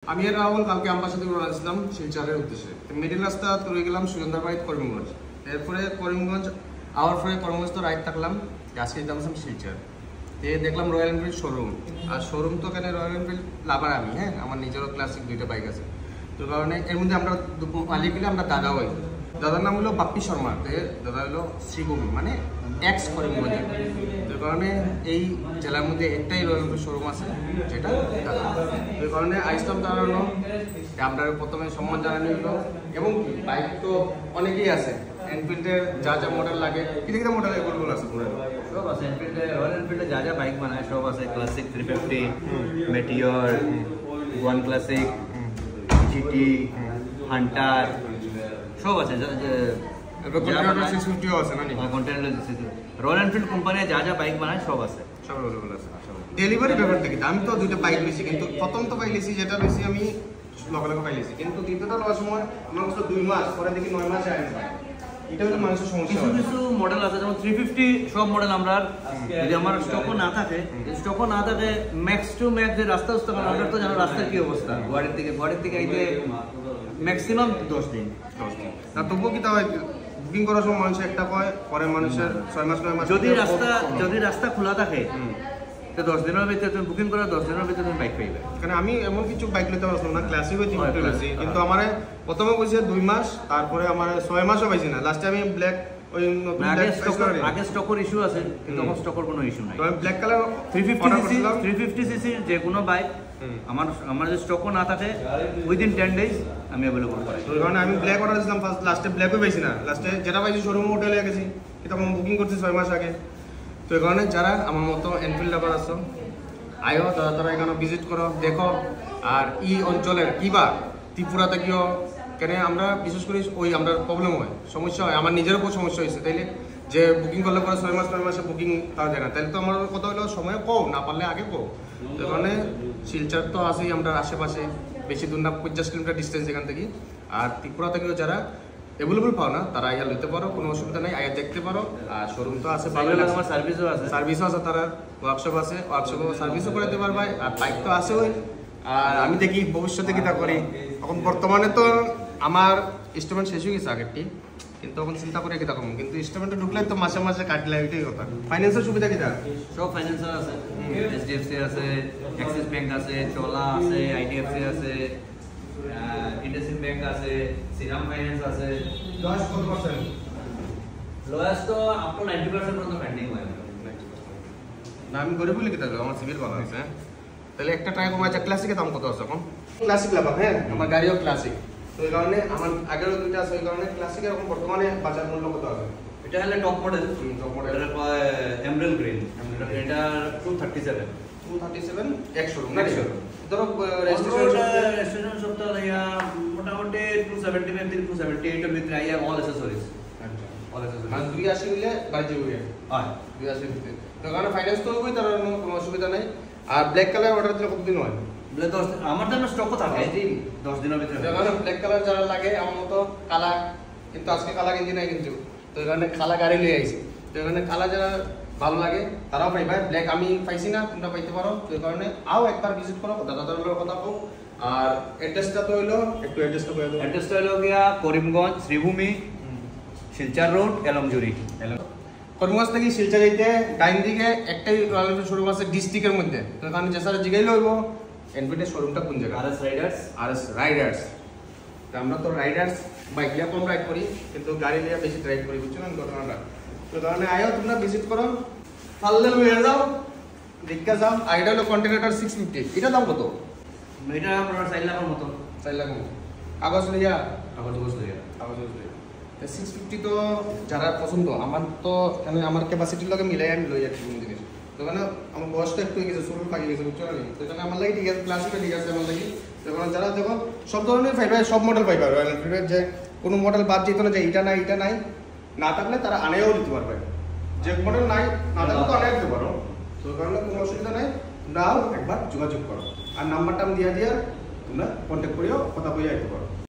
আমি আর রাহুল কালকে আমার সাথে রওনা দিয়েছিলাম শিলচরের উদ্দেশ্যে। মিডিল রাস্তা তুলে গেলাম সুগন্ধাবাড়ি করিমগঞ্জ, এরপরে করিমগঞ্জ আওয়ার পরে করিমগঞ্জ তো রাইট থাকলাম, আজকে যাচ্ছিলাম শিলচর। দেখলাম রয়্যাল এনফিল্ড শোরুম, আর শোরুম তো এখানে রয়্যাল এনফিল্ড লাভার আমি, হ্যাঁ আমার নিজেরও ক্লাসিক দুইটা বাইক আছে। তো কারণে এর মধ্যে আমরা মালিক হলে আমরা দাদা হই। দাদার নাম হলো বাপ্পি শর্মা, দাদা হলো শ্রীভূমি মানে এক্স করিমগঞ্জ। তো কারণে এই জেলার মধ্যে একটাই রয়্যাল এনফিল্ড শোরুম আছে যেটা দাদা। তো কারণে আইসলাম দাঁড়ানো, আমরা প্রথমে সম্মান জানানো হলো। এবং বাইক তো অনেকেই আছে, এনফিল্ডের যা যা মডেল লাগে, কি মডেল এগুলো আছে পুরো সব আছে। এনফিল্ডে রয়্যাল এনফিল্ডে যা যা বাইক বানায় সব আছে। Classic 350, Meteor, one classic, GT, Hunter সব আছে। রয়্যাল এনফিল্ড কোম্পানি যা যা বাইক বানায় সব আছে, সব অ্যাভেলেবল আছে। ডেলিভারি ব্যাপারটা কি, আমি তো দুইটা বাইক নিয়েছি, কিন্তু প্রথম তো বাইক নিয়েছি যেটা নিয়েছি আমি লগে লগে বাইক নিয়েছি, কিন্তু দ্বিতীয়টা নেওয়ার সময় আমার কাছে 2 মাস পরে দেখি 9 মাসে আইন পাই। এটা হলো মানুষের সমস্যা। কিছু কিছু মডেল আছে যেমন 350 সব মডেল আমরা যদি আমার স্টকও না থাকে, ম্যাক্স টু ম্যাক্স যে রাস্তা আমরা তো জানো রাস্তার কি অবস্থা। গুয়াহাটির থেকে আইতে ম্যাক্সিমাম 10 দিন। না তবুও কি তাও বুকিং করার সময় মানুষ একটা কয়, পরে মানুষের 6 মাস 9 মাস যদি রাস্তা খোলা থাকে তো 10 দিনের ভিতরে তুমি বুকিং করে 10 দিনের ভিতরে তুমি বাইক পাইবে। কারণ আমি এমন কিছু বাইক নিতে পারছিলাম না, ক্লাসিক হয়েছি কিন্তু আমার প্রথমে বলছে 2 মাস, তারপরে আমার 6 মাসও পাইছি না। লাস্টে আমি ব্ল্যাক ওই নতুন আগে স্টকের ইস্যু আছে, কিন্তু এখন স্টকের কোনো ইস্যু নাই। তো আমি ব্ল্যাক কালার 350 সিসি যে কোনো বাইক আমার যদি স্টকও না থাকে উইদিন 10 ডেজ আমি অ্যাভেলেবল করি। তো কারণে আমি ব্ল্যাক অর্ডার দিয়েছিলাম, ফার্স্ট লাস্টে ব্ল্যাকও পাইছি না। লাস্টে যেটা পাইছি শোরুমে হোটেলে গেছি, কিন্তু তখন বুকিং করছি 6 মাস আগে। তো এই কারণে যারা আমার মতো এনফিল্ড লাভার আছো, আয়ো তারা এখানে ভিজিট করো, দেখো। আর এই অঞ্চলের কিবা ত্রিপুরাতে কিও কেন আমরা বিশেষ করে ওই আমরা প্রবলেম হয়, সমস্যা হয়, আমার নিজেরও খুব সমস্যা হয়েছে। তাইলে যে বুকিং করলে পরে 6 মাস 9 মাসে বুকিং তারা দেয় না, তাহলে তো আমার কথা হলো সময় কও, না পারলে আগে কও। তো কারণে শিলচর তো আছেই আমরা আশেপাশে, বেশি দূর না, 50 কিলোমিটার ডিস্টেন্স এখান থেকে। আর ত্রিপুরা থেকেও যারা অ্যাভেলেবল পাও না তারা আইয়া লইতে পারো, কোনো অসুবিধা নেই, আইয়া দেখতে পারো। আর শোরুম তো আছে, আমার সার্ভিসও আছে, তারা ওয়ার্কশপ আছে, ওয়ার্কশপও সার্ভিসও করে দিতে পারবে। আর বাইক তো আছে ওই। আর আমি দেখি ভবিষ্যতে কিটা করি। এখন বর্তমানে তো আমার ইনস্টলমেন্ট শেষ হয়ে গেছে আগেরটি, কিন্তু এখন চিন্তা করে কিটা কম, কিন্তু ইনস্টলমেন্টে ঢুকলে তো মাসে মাসে কাটলে এটাই কথা। ফাইন্যান্সের সুবিধা কিটা? সব ফাইন্যান্সার আছে, HDFC আছে, অ্যাক্সিস ব্যাংক আছে, চোলা আছে, IDFC আছে, ইন্ডাসইন্ড ব্যাংক আছে, শ্রীরাম ফাইন্যান্স আছে। লোয়েস্ট তো আপ টু 90% পর্যন্ত পেন্ডিং হয়। না আমি গরিব বলে কিটা, আমার সিভিল ভালো আছে। তাহলে একটা ট্রাই করবো। আচ্ছা ক্লাসিকের দাম কত আছে এখন? ক্লাসিক লাভ, হ্যাঁ আমার গাড়িও ক্লাসিক। তো এই কারণে আমার আগেরও দুইটা আছে, ওই কারণে ক্লাসিকের এখন বর্তমানে বাজার মূল্য কত আছে? এটা হলো টপ মডেল, এটা কয় এমরাল্ড গ্রিন। এটা 237 এক শোরুম না শোরুম। ধরো রেজিস্ট্রেশন সপ্তাহ ইয়া মোটামুটি 275 থেকে 278 এর ভিতরে আইয়া অল অ্যাকসেসরিজ। আচ্ছা অল অ্যাকসেসরিজ মানে 280 মিলে বাজে হয়ে যায়। হ্যাঁ 280 ভিতরে। তো কারণে ফাইন্যান্স তো হইবে, তার কোনো অসুবিধা নাই। আর ব্ল্যাক কালার অর্ডার দিলে কতদিন হয়? আমার জন্য স্টকও থাকে 10 দিনের ভিতরে। কারণ ব্ল্যাক কালার যারা লাগে আমার মতো কালা, কিন্তু আজকে কালা কিনছি নাই কিন্তু, তো এই কারণে কালা গাড়ি লিয়ে আইছি। তো এই কারণে কালা যারা ভালো লাগে তারাও পাইবা। ব্ল্যাক আমি পাইছি না, তোমরা পাইতে পারো। তো এই কারণে আও একবার ভিজিট করো, দাদাদের কথা কও। আর অ্যাড্রেসটা তো হইলো, একটু অ্যাড্রেসটা কই দাও। অ্যাড্রেসটা হলো গিয়া করিমগঞ্জ শ্রীভূমি, শিলচর রোড, এলমজুরি। করিমগঞ্জ থেকে শিলচর যাইতে ডাইন দিকে একটাই রয়্যাল এনফিল্ড শোরুম আছে ডিস্ট্রিক্টের মধ্যে। তো এখানে যে স্যার জিগাইলে হইব এনফিল্ডের শোরুমটা কোন জায়গা? RS Riders. তো আমরা তো রাইডার্স বাইক লিয়া কম রাইড করি, কিন্তু গাড়ি লিয়া বেশি ড্রাইভ করি, বুঝছো না ঘটনাটা। তো কারণে আয়ো তোমরা ভিজিট করো, ফাললে লইয়া যাও, দেখা যাও। আর এটা হলো কন্টেনার 650, এটা দাম কত? এটা আমরা 4 লাখের মতো। 4 লাখ কাগজ লইয়া, কাগজ লইয়া 650 তো যারা পছন্দ, আমার তো কেন আমার ক্যাপাসিটির লগে মিলাই আমি লই যাচ্ছি কোন জিনিস। তো কারণে আমার বয়সটা একটু হয়ে গেছে, শুরু পাই গেছে, বুঝছো না? তো কারণে আমার লাগে ঠিক আছে, ক্লাসিকটা ঠিক আছে আমার লাগে। তো কারণ যারা দেখো সব ধরনের পাইবা, সব মডেল পাইবা রয়্যাল এনফিল্ডের, যে কোনো মডেল বাদ যেত না যে এটা নাই না থাকলে তারা আনেও দিতে পারবে। যে মডেল নাই না থাকলে তো আনেও দিতে পারো। তো কারণে কোনো অসুবিধা নাই, তোমরাও একবার যোগাযোগ করো। আর নাম্বারটা আমি দিয়া তোমরা কন্ট্যাক্ট করিও, কথা বলে আইতে পারো।